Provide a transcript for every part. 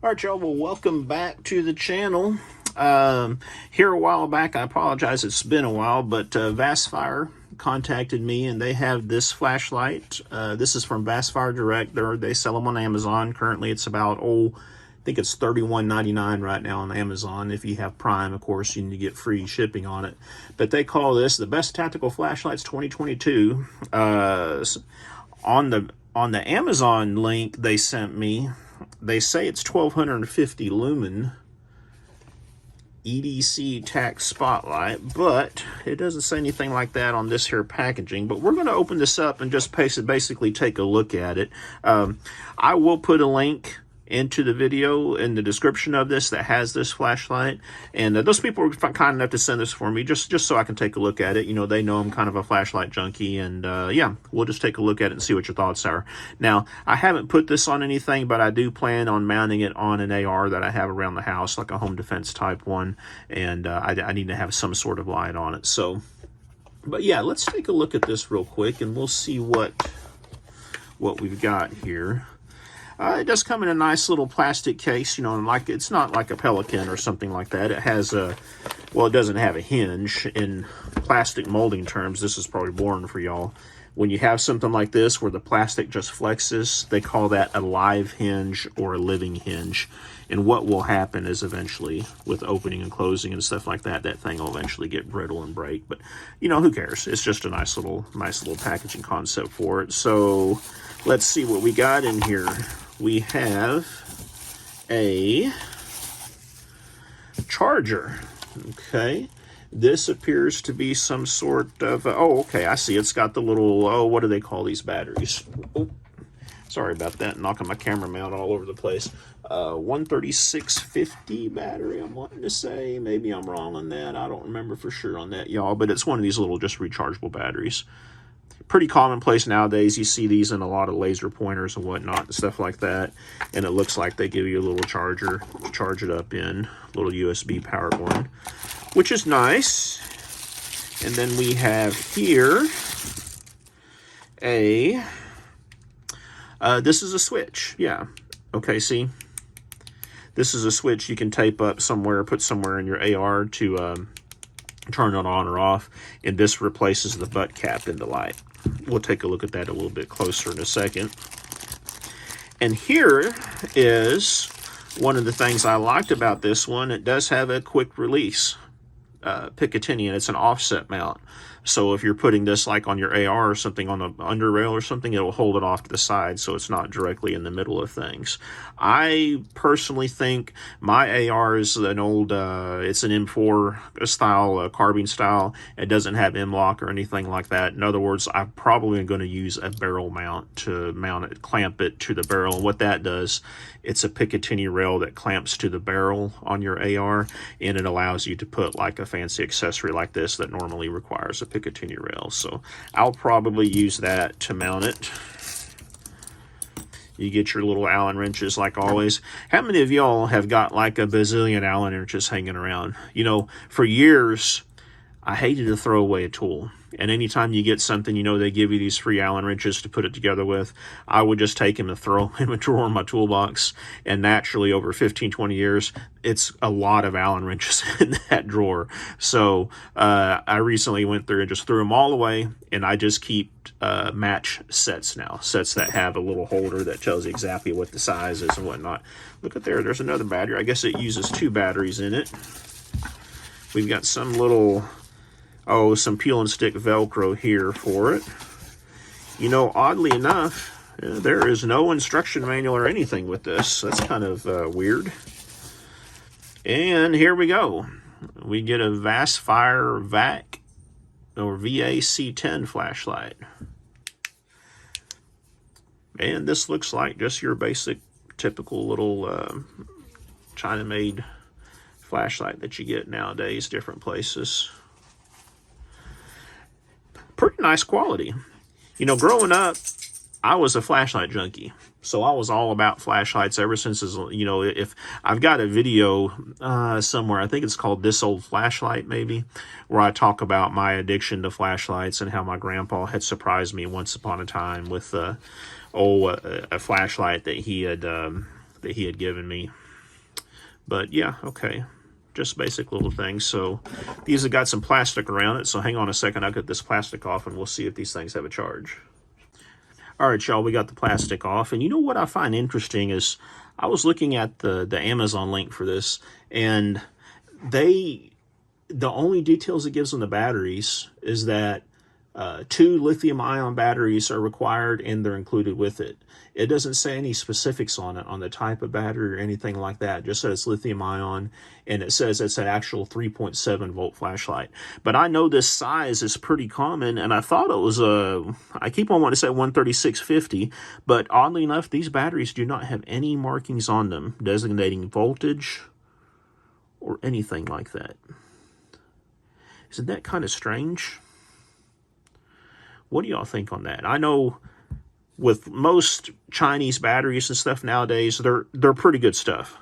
All right, y'all. Well, welcome back to the channel. Here a while back, I apologize, it's been a while, but Vastfire contacted me and they have this flashlight. This is from Vastfire Direct. They sell them on Amazon. Currently, it's about, I think it's $31.99 right now on Amazon. If you have Prime, of course, you need to get free shipping on it. But they call this the best tactical flashlights 2022. On the Amazon link they sent me, they say it's 1250 Lumen EDC tack spotlight, but it doesn't say anything like that on this here packaging. But we're going to open this up and just basically take a look at it. I will put a link into the video in the description of this that has this flashlight, and those people were kind enough to send this for me just so I can take a look at it. You know, they know I'm kind of a flashlight junkie, and yeah, we'll just take a look at it and see what your thoughts are. Now, I haven't put this on anything, but I do plan on mounting it on an AR that I have around the house, like a home defense type one, and I need to have some sort of light on it. So, but yeah, let's take a look at this real quick and we'll see what we've got here. It does come in a nice little plastic case, you know, like it's not like a Pelican or something like that. It has a, well, it doesn't have a hinge. In plastic molding terms, this is probably boring for y'all. When you have something like this where the plastic just flexes, they call that a live hinge or a living hinge. And what will happen is eventually, with opening and closing and stuff like that, that thing will eventually get brittle and break. But, you know, who cares? It's just a nice little packaging concept for it. So let's see what we got in here. We have a charger. Okay. This appears to be some sort of, oh, okay, I see. It's got the little, oh, what do they call these batteries? Oh, sorry about that, knocking my camera mount all over the place. 13650 battery, I'm wanting to say. Maybe I'm wrong on that. I don't remember for sure on that, y'all, but it's one of these little just rechargeable batteries. Pretty commonplace nowadays. You see these in a lot of laser pointers and whatnot and stuff like that. And it looks like they give you a little charger to charge it up in, a little USB powered one, which is nice. And then we have here a, this is a switch. Yeah. Okay, see? This is a switch you can tape up somewhere, put somewhere in your AR to turn it on or off. And this replaces the butt cap in the light. We'll take a look at that a little bit closer in a second. And here is one of the things I liked about this one. It does have a quick release Picatinny, and it's an offset mount. So if you're putting this like on your AR or something on the under rail or something, it'll hold it off to the side so it's not directly in the middle of things. I personally think my AR is an old, it's an M4 style, carbine style. It doesn't have M-lock or anything like that. In other words, I'm probably going to use a barrel mount to mount it, clamp it to the barrel. And what that does, it's a Picatinny rail that clamps to the barrel on your AR, and it allows you to put like a fancy accessory like this that normally requires a Picatinny rail. So I'll probably use that to mount it. You get your little Allen wrenches like always. How many of y'all have got like a bazillion Allen wrenches hanging around? You know, for years, I hated to throw away a tool. And anytime you get something, you know, they give you these free Allen wrenches to put it together with, I would just take them and throw them in a drawer in my toolbox. And naturally, over 15, 20 years, it's a lot of Allen wrenches in that drawer. So I recently went through and just threw them all away. And I just keep match sets now. Sets that have a little holder that tells you exactly what the size is and whatnot. Look at there. There's another battery. I guess it uses 2 batteries in it. We've got some little... oh, some peel and stick Velcro here for it. You know, oddly enough, there is no instruction manual or anything with this. That's kind of weird. And here we go. We get a Vastfire VAC or VAC10 flashlight. And this looks like just your basic, typical little China-made flashlight that you get nowadays, different places. Pretty nice quality. You know, growing up, I was a flashlight junkie. So I was all about flashlights ever since, you know, if I've got a video somewhere, I think it's called This Old Flashlight maybe, where I talk about my addiction to flashlights and how my grandpa had surprised me once upon a time with a flashlight that he had given me. But yeah, okay. Just basic little things. So these have got some plastic around it. So hang on a second. I'll get this plastic off and we'll see if these things have a charge. All right, y'all, we got the plastic off. And you know what I find interesting is I was looking at the Amazon link for this, and the only details it gives on the batteries is that 2 lithium-ion batteries are required and they're included with it. It doesn't say any specifics on it, on the type of battery or anything like that. It just says lithium-ion, and it says it's an actual 3.7 volt flashlight. But I know this size is pretty common, and I thought it was I keep on wanting to say 13650, but oddly enough, these batteries do not have any markings on them designating voltage or anything like that. Isn't that kind of strange? What do y'all think on that? I know with most Chinese batteries and stuff nowadays, they're pretty good stuff.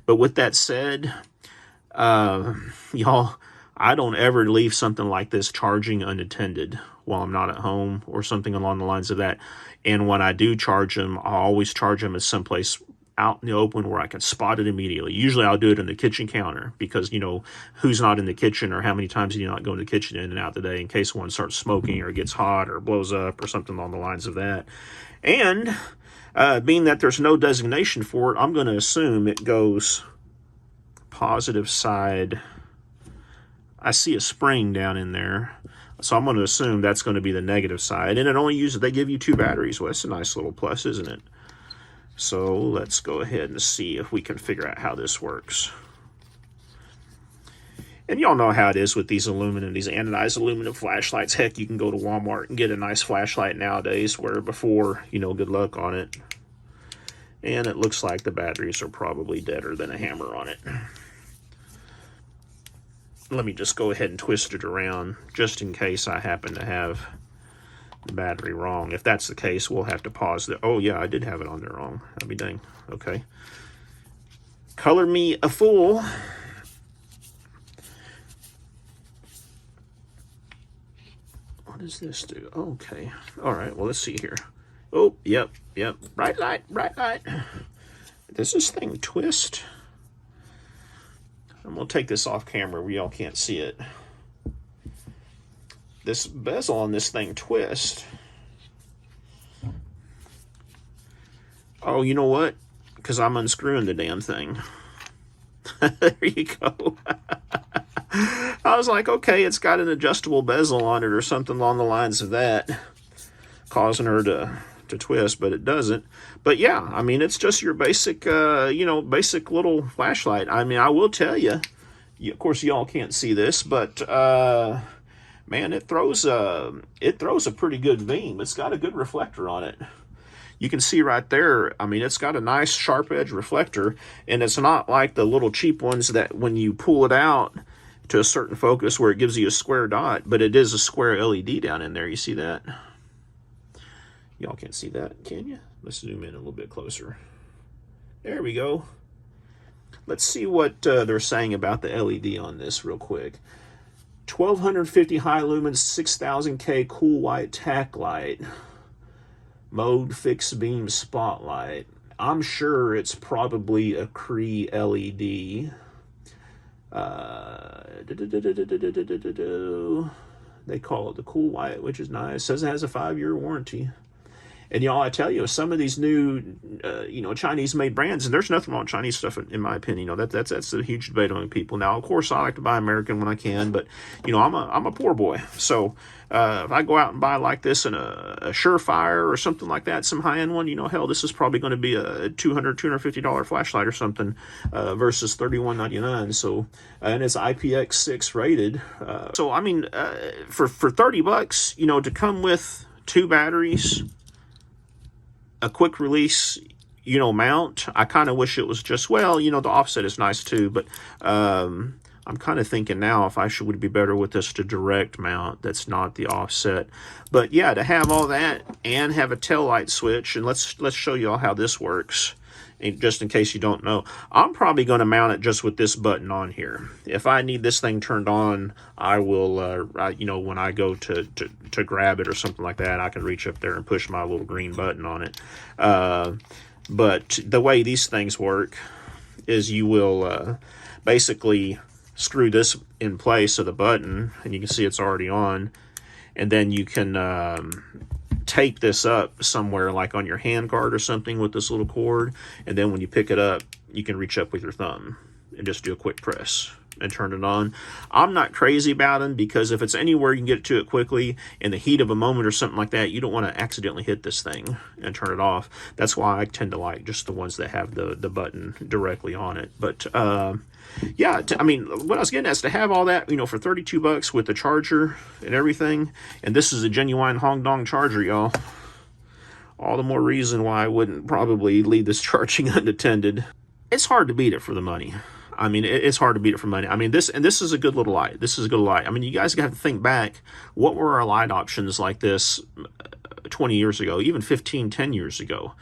But with that said, y'all, I don't ever leave something like this charging unattended while I'm not at home or something along the lines of that. And when I do charge them, I always charge them at someplace out in the open where I can spot it immediately. Usually I'll do it in the kitchen counter because, you know, who's not in the kitchen, or how many times do you not go in the kitchen in and out the day in case one starts smoking or gets hot or blows up or something along the lines of that. And being that there's no designation for it, I'm going to assume it goes positive side. I see a spring down in there, so I'm going to assume that's going to be the negative side. And it only uses, they give you 2 batteries. Well, that's a nice little plus, isn't it? So let's go ahead and see if we can figure out how this works. And y'all know how it is with these aluminum, these anodized aluminum flashlights. Heck, you can go to Walmart and get a nice flashlight nowadays, where before, you know, good luck on it. And it looks like the batteries are probably deader than a hammer on it. Let me just go ahead and twist it around just in case I happen to have the battery wrong. If that's the case, we'll have to pause the... Oh yeah, I did have it on there wrong. I'll be dang. Okay. Color me a fool. What does this do? Okay. All right, well, let's see here. Oh, yep. Bright light, bright light. Does this thing twist? I'm going to take this off camera where y'all can't see it. This bezel on this thing twists. Oh, you know what? Because I'm unscrewing the damn thing. There you go. I was like, okay, it's got an adjustable bezel on it or something along the lines of that, causing her to twist, but it doesn't. But yeah, I mean, it's just your basic, you know, basic little flashlight. I mean, I will tell you, of course, y'all can't see this, but man, it throws a pretty good beam. It's got a good reflector on it. You can see right there, I mean, it's got a nice sharp edge reflector, and it's not like the little cheap ones that when you pull it out to a certain focus where it gives you a square dot, but it is a square LED down in there. You see that? Y'all can't see that, can you? Let's zoom in a little bit closer. There we go. Let's see what they're saying about the LED on this real quick. 1250 high lumen, 6000K cool white tack light. Mode fixed beam spotlight. I'm sure it's probably a Cree LED. They call it the cool white, which is nice. It says it has a 5-year warranty. And y'all, I tell you, some of these new, you know, Chinese-made brands, and there's nothing wrong with Chinese stuff, in my opinion. You know, that's a huge debate among people. Now, of course, I like to buy American when I can, but you know, I'm a poor boy. So if I go out and buy like this in a Surefire or something like that, some high-end one, you know, hell, this is probably going to be a $250 flashlight or something versus $31.99. So and it's IPX6 rated. So I mean, for $30, you know, to come with 2 batteries, a quick release, you know, mount. I kind of wish it was just, well, you know, the offset is nice too, but I'm kind of thinking now if I would be better with this to direct mount that's not the offset. But yeah, to have all that and have a tail light switch, and let's show you all how this works. And just in case you don't know, I'm probably going to mount it just with this button on here. If I need this thing turned on, I will, you know, when I go to grab it or something like that, I can reach up there and push my little green button on it. But the way these things work is you will basically screw this in place of the button, and you can see it's already on, and then you can tape this up somewhere like on your hand guard or something with this little cord, and then when you pick it up, you can reach up with your thumb and just do a quick press and turn it on. I'm not crazy about them, because if it's anywhere you can get to it quickly in the heat of a moment or something like that, you don't want to accidentally hit this thing and turn it off. That's why I tend to like just the ones that have the button directly on it. But yeah, I mean, what I was getting at is to have all that, you know, for 32 bucks with the charger and everything, and this is a genuine Hong Dong charger, y'all. All the more reason why I wouldn't probably leave this charging unattended. It's hard to beat it for the money. I mean, it's hard to beat it for money. I mean, this is a good little light. This is a good light. I mean, you guys have to think back. What were our light options like this 20 years ago, even 15, 10 years ago?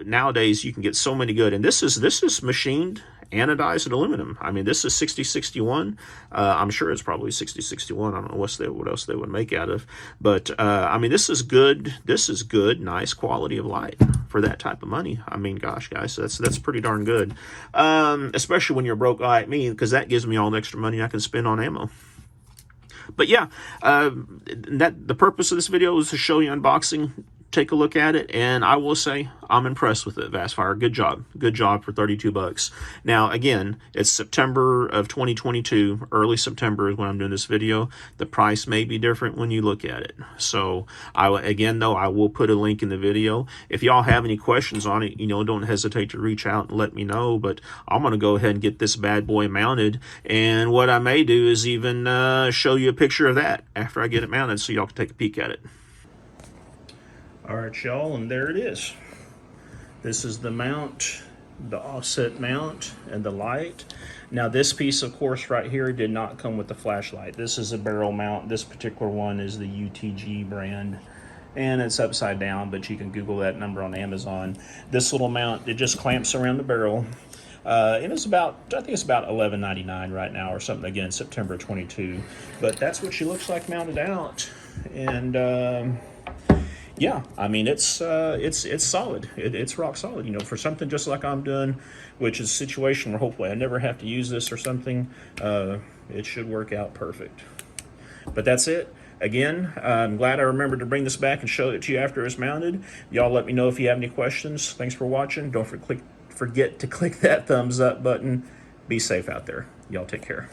Nowadays, you can get so many good. And this is machined, anodized aluminum. I mean, this is 6061. I'm sure it's probably 6061. I don't know what else they would make out of. But, I mean, this is good. This is good, nice quality of light for that type of money. I mean, gosh, guys, that's pretty darn good. Especially when you're broke like me, because that gives me all the extra money I can spend on ammo. But yeah, the purpose of this video is to show you unboxing. Take a look at it, and I will say I'm impressed with it, Vastfire. Good job for 32 bucks. Now, again, it's September of 2022. Early September is when I'm doing this video. The price may be different when you look at it. So, I will put a link in the video. If y'all have any questions on it, you know, don't hesitate to reach out and let me know. But I'm going to go ahead and get this bad boy mounted. And what I may do is even show you a picture of that after I get it mounted so y'all can take a peek at it. All right, y'all, and there it is. This is the mount, the offset mount, and the light. Now, this piece, of course, right here did not come with the flashlight. This is a barrel mount. This particular one is the UTG brand, and it's upside down, but you can Google that number on Amazon. This little mount, it just clamps around the barrel. And it's about, I think it's about $11.99 right now or something, again, September 22. But that's what she looks like mounted out. And yeah, I mean, it's solid. It's rock solid, you know, for something just like I'm doing, which is a situation where hopefully I never have to use this or something. It should work out perfect. But that's it. Again, I'm glad I remembered to bring this back and show it to you after it's mounted. Y'all let me know if you have any questions. Thanks for watching. Don't forget to click that thumbs up button. Be safe out there. Y'all take care.